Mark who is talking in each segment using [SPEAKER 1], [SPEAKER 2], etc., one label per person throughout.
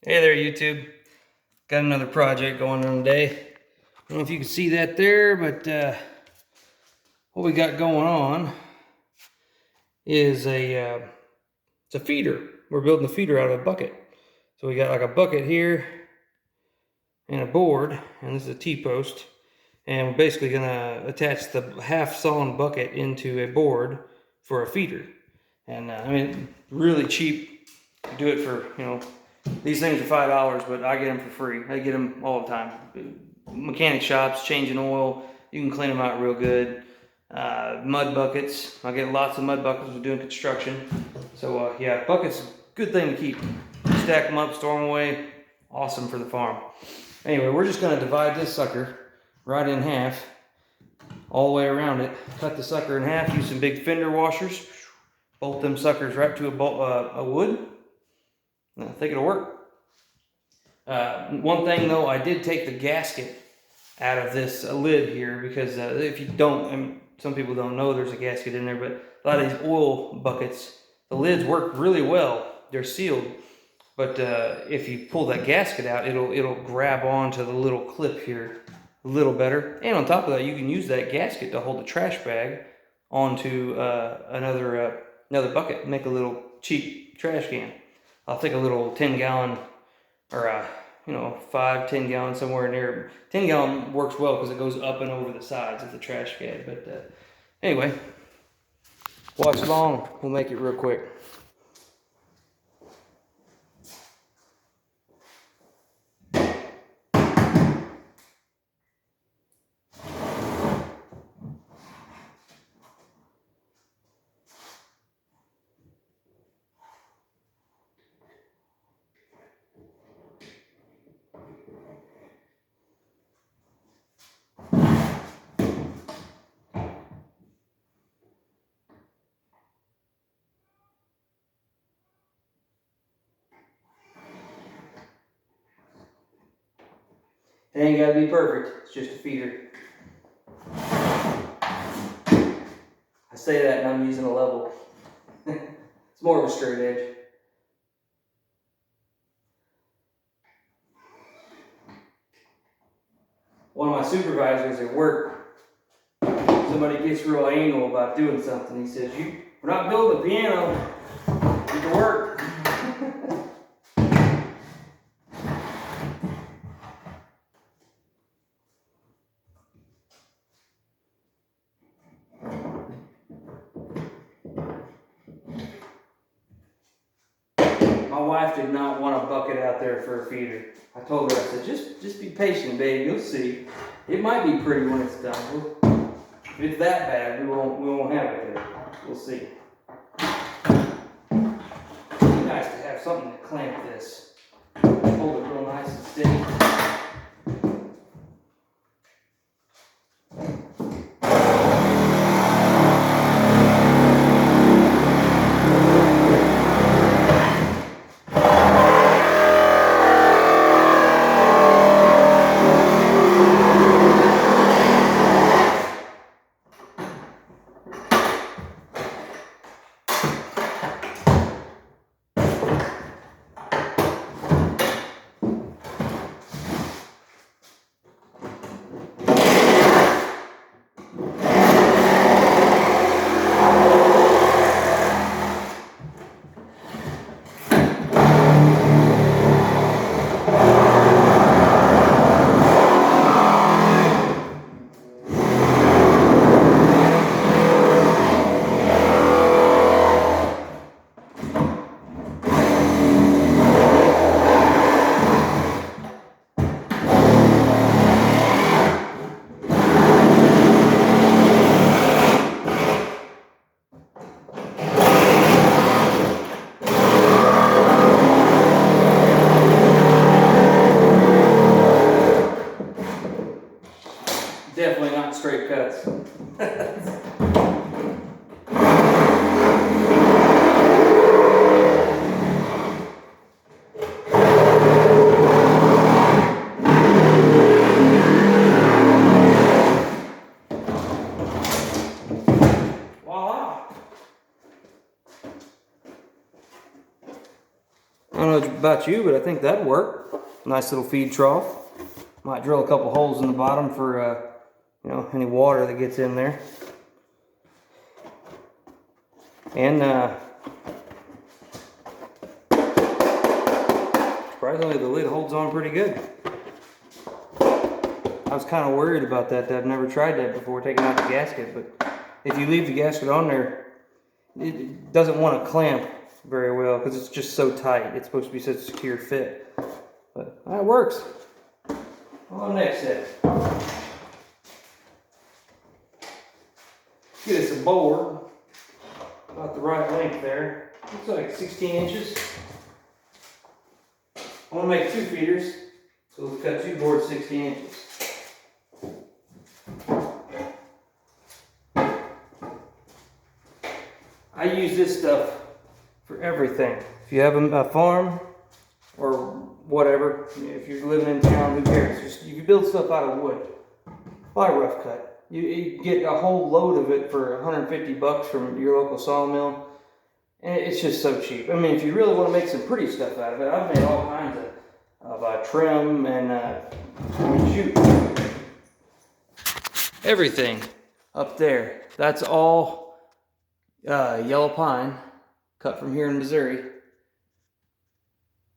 [SPEAKER 1] Hey there, YouTube. Got another project going on today. I don't know if you can see that there, but what we got going on is it's a feeder. We're building a feeder out of a bucket. So we got like a bucket here and a board, and this is a T-post. And we're basically gonna attach the half-sawn bucket into a board for a feeder. And I mean, really cheap. You do it for, these things are $5, but I get them for free. I get them all the time. Mechanic shops, changing oil. You can clean them out real good. Mud buckets. I get lots of mud buckets with doing construction. So yeah, buckets, good thing to keep. Stack them up, store them away. Awesome for the farm. Anyway, we're just gonna divide this sucker right in half, all the way around it. Cut the sucker in half. Use some big fender washers. Bolt them suckers right to a wood. I think it'll work. One thing though, I did take the gasket out of this lid here because if you don't, and some people don't know there's a gasket in there, but a lot of these oil buckets, the lids work really well. They're sealed, but if you pull that gasket out, it'll grab onto the little clip here a little better. And on top of that, you can use that gasket to hold the trash bag onto another bucket, make a little cheap trash can. I'll take a little 10-gallon or 5-10 gallon, somewhere in there. 10-gallon works well because it goes up and over the sides of the trash can. But anyway, watch along. We'll make it real quick. It ain't gotta be perfect. It's just a feeder. I say that and I'm using a level. It's more of a straight edge. One of my supervisors at work, somebody gets real anal about doing something. He says, we're not building a piano, get to work. My wife did not want a bucket out there for a feeder. I told her, I said, just be patient, babe. You'll see. It might be pretty when it's done. If it's that bad, we won't have it there. We'll see. It'd be nice to have something to clamp this. Hold it real nice and steady. Definitely not straight cuts. I don't know about you, but I think that'd work. Nice little feed trough. Might drill a couple holes in the bottom for you know, any water that gets in there. And surprisingly, the lid holds on pretty good. I was kind of worried about that. I've never tried that before, taking out the gasket. But if you leave the gasket on there, it doesn't want to clamp very well because it's just so tight. It's supposed to be such a secure fit. But that works. On the next step, get us a board about the right length there. Looks like 16 inches. I want to make 2 feeders, so let's cut 2 boards 16 inches. I use this stuff for everything. If you have a farm or whatever, if you're living in town, who cares? Just, you can build stuff out of wood. Buy rough cut. You get a whole load of it for 150 bucks from your local sawmill. And it's just so cheap. I mean, if you really want to make some pretty stuff out of it, I've made all kinds of trim and shoot. Everything up there. That's all yellow pine cut from here in Missouri.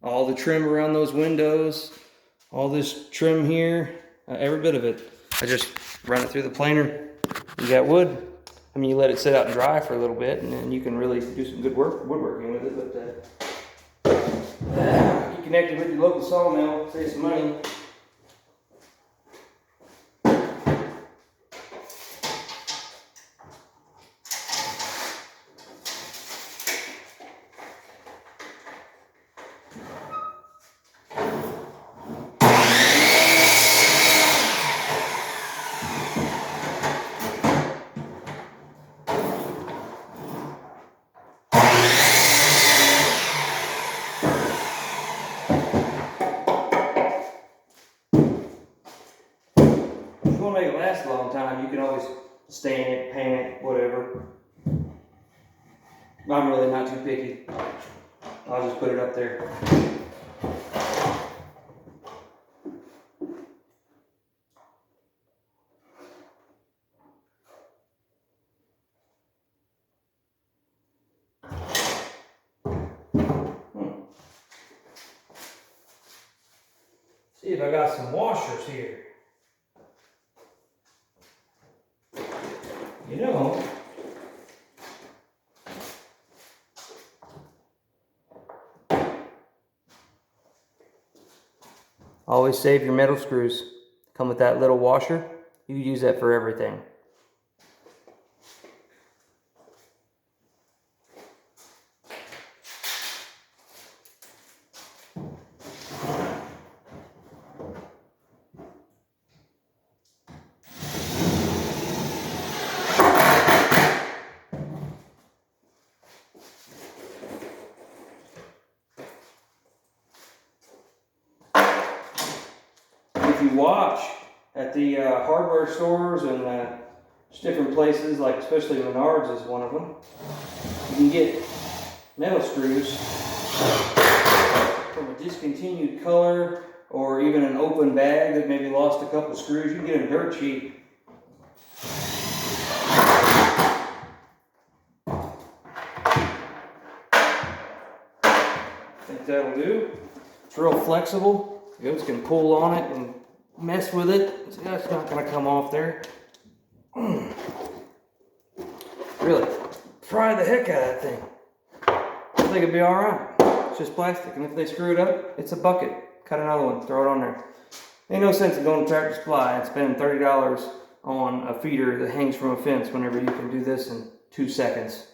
[SPEAKER 1] All the trim around those windows, all this trim here, every bit of it. I just run it through the planer. You got wood. I mean, you let it sit out and dry for a little bit, and then you can really do some good woodworking with it. But get connected with your local sawmill, save some money. If you want to make it last a long time, you can always stain it, paint it, whatever. I'm really not too picky. I'll just put it up there. See if I got some washers here. You know, always save your metal screws. Come with that little washer. You use that for everything. If you watch at the hardware stores and just different places, like especially Menards is one of them, you can get metal screws from a discontinued color or even an open bag that maybe lost a couple screws. You can get them dirt cheap. I think that'll do. It's real flexible. The goats can pull on it and mess with it. See, that's not going to come off there. Really, fry the heck out of that thing. I think it'd be alright. It's just plastic, and if they screw it up, it's a bucket. Cut another one, throw it on there. Ain't no sense in going to Tractor Supply and spending $30 on a feeder that hangs from a fence whenever you can do this in 2 seconds.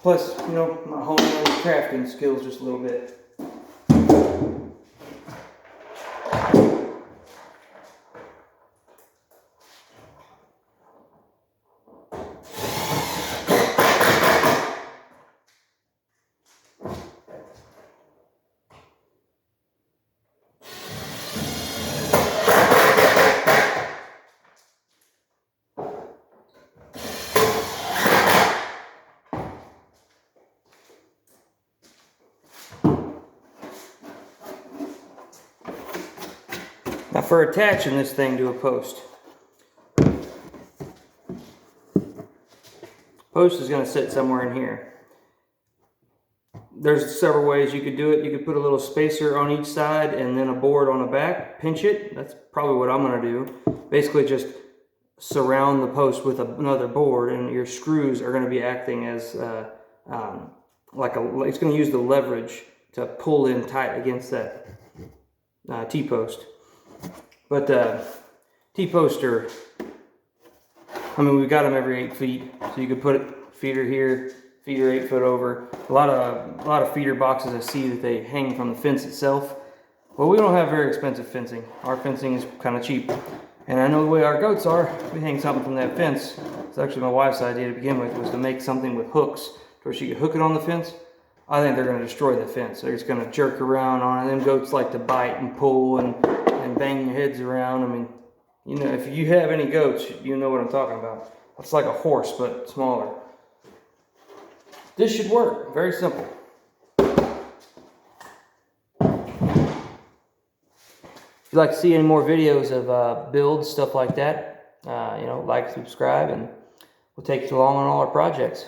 [SPEAKER 1] Plus, you know, my honing and crafting skills just a little bit. Now for attaching this thing to a post. Post is going to sit somewhere in here. There's several ways you could do it. You could put a little spacer on each side and then a board on the back, pinch it. That's probably what I'm going to do. Basically just surround the post with another board, and your screws are going to be acting as it's going to use the leverage to pull in tight against that T-post. But T-posts are, I mean, we've got them every 8 feet, so you could put feeder here, feeder 8 foot over. A lot of feeder boxes I see that they hang from the fence itself. Well, we don't have very expensive fencing. Our fencing is kind of cheap. And I know the way our goats are, we hang something from that fence. It's actually my wife's idea to begin with, was to make something with hooks where she could hook it on the fence. I think they're going to destroy the fence. They're just going to jerk around on it. Them goats like to bite and pull and bang their heads around. I mean, you know, if you have any goats, you know what I'm talking about. It's like a horse, but smaller. This should work. Very simple. If you'd like to see any more videos of builds, stuff like that, you know, like, subscribe, and we'll take you along on all our projects.